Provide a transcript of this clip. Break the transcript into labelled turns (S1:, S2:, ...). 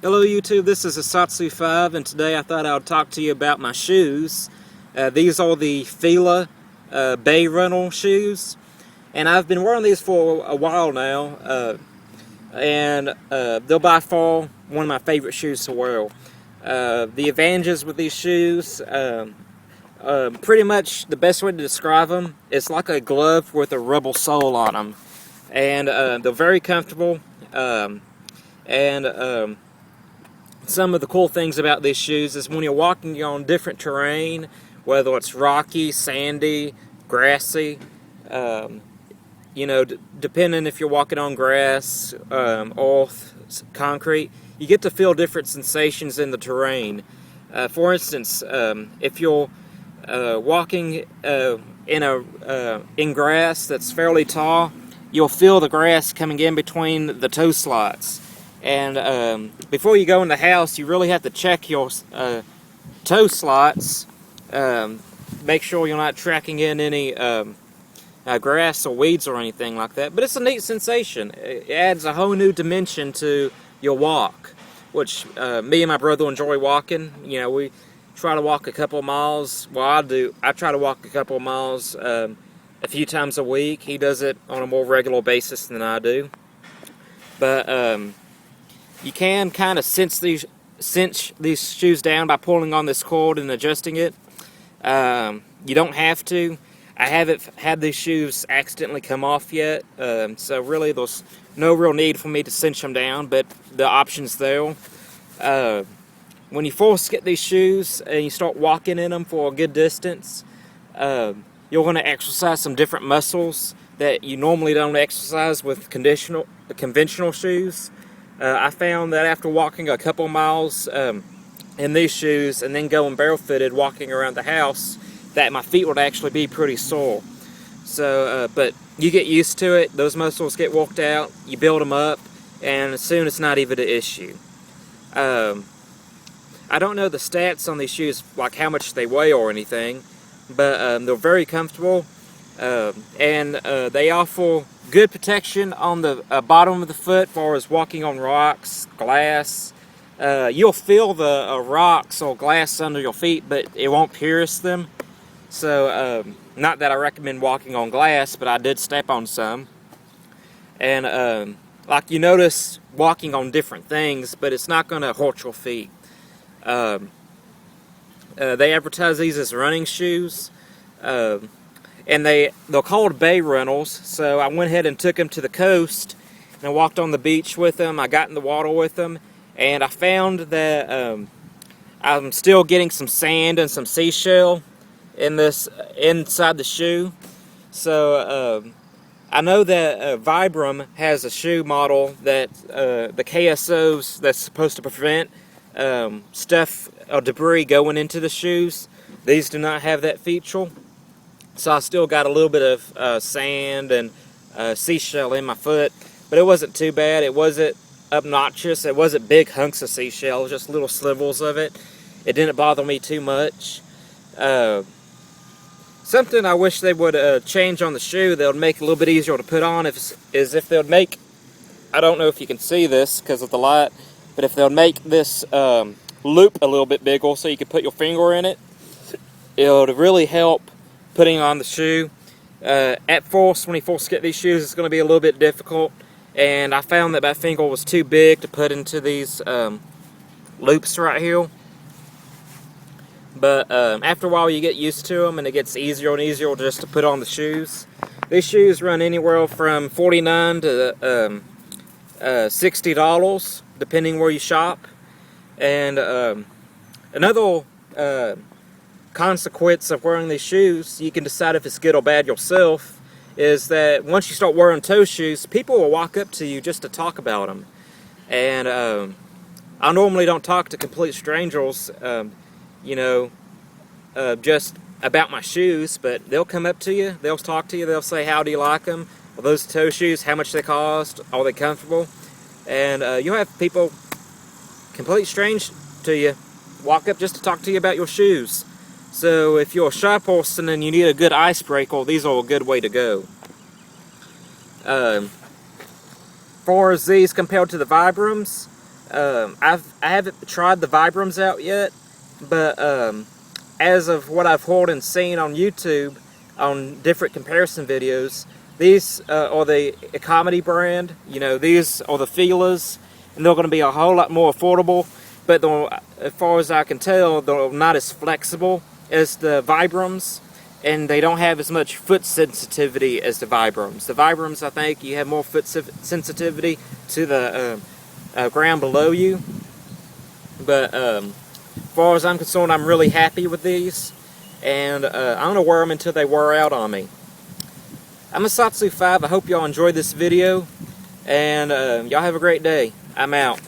S1: Hello YouTube, this is Asatsu 5 and today I thought I would talk to you about my shoes. These are the Fila Bay rental shoes, and I've been wearing these for a while now, and they're by far one of my favorite shoes to wear. The advantages with these shoes, pretty much the best way to describe them, it's like a glove with a rubber sole on them, and they're very comfortable, and some of the cool things about these shoes is when you're walking on different terrain, whether it's rocky, sandy, grassy, depending if you're walking on grass, earth, concrete, you get to feel different sensations in the terrain. For instance, if you're walking in grass that's fairly tall, you'll feel the grass coming in between the toe slots. And before you go in the house, you really have to check your toe slots. Make sure you're not tracking in any grass or weeds or anything like that. But it's a neat sensation. It adds a whole new dimension to your walk, which me and my brother enjoy walking. You know, we try to walk a couple miles. Well, I do. I try to walk a couple miles a few times a week. He does it on a more regular basis than I do. But you can kind of cinch these shoes down by pulling on this cord and adjusting it. You don't have to. I haven't had these shoes accidentally come off yet, so really there's no real need for me to cinch them down, but the option's there. When you first get these shoes and you start walking in them for a good distance, you're going to exercise some different muscles that you normally don't exercise with conventional shoes. I found that after walking a couple miles in these shoes and then going barefooted walking around the house, that my feet would actually be pretty sore. So, but you get used to it, those muscles get worked out, you build them up, and soon it's not even an issue. I don't know the stats on these shoes, like how much they weigh or anything, but they're very comfortable, and they offer good protection on the bottom of the foot as far as walking on rocks, glass. You'll feel the rocks or glass under your feet, but it won't pierce them. So, not that I recommend walking on glass, but I did step on some. And like you notice walking on different things, but it's not going to hurt your feet. They advertise these as running shoes. And they're called Bay Rentals, so I went ahead and took them to the coast, and I walked on the beach with them. I got in the water with them, and I found that I'm still getting some sand and some seashell inside the shoe. So I know that Vibram has a shoe model that the KSOs that's supposed to prevent stuff or debris going into the shoes. These do not have that feature. So I still got a little bit of sand and seashell in my foot, but it wasn't too bad. It wasn't obnoxious. It wasn't big hunks of seashell, just little slivers of it. It didn't bother me too much. Something I wish they would change on the shoe that would make it a little bit easier to put on is if they would make, I don't know if you can see this because of the light, but if they would make this loop a little bit bigger so you could put your finger in it, it would really help putting on the shoe. At first, when you first get these shoes, it's going to be a little bit difficult, and I found that my finger was too big to put into these loops right here. But after a while, you get used to them, and it gets easier and easier just to put on the shoes. These shoes run anywhere from $49 to $60, depending where you shop. And another consequence of wearing these shoes, you can decide if it's good or bad yourself, is that once you start wearing toe shoes, people will walk up to you just to talk about them. And I normally don't talk to complete strangers, just about my shoes, but they'll come up to you, they'll talk to you, they'll say, how do you like them? Are those toe shoes? How much they cost? Are they comfortable? And you'll have people, complete strange to you, walk up just to talk to you about your shoes. So if you're a shy person and you need a good icebreaker, these are a good way to go. Far as these compared to the Vibrams, I haven't tried the Vibrams out yet, but as of what I've heard and seen on YouTube on different comparison videos, these are the Comedy brand. You know, these are the Filas, and they're going to be a whole lot more affordable. But as far as I can tell, they're not as flexible as the Vibrams, and they don't have as much foot sensitivity as the Vibrams. The Vibrams, I think, you have more foot sensitivity to the ground below you. But as far as I'm concerned, I'm really happy with these, and I'm going to wear them until they wear out on me. I'm a Satsu 5. I hope y'all enjoyed this video, and y'all have a great day. I'm out.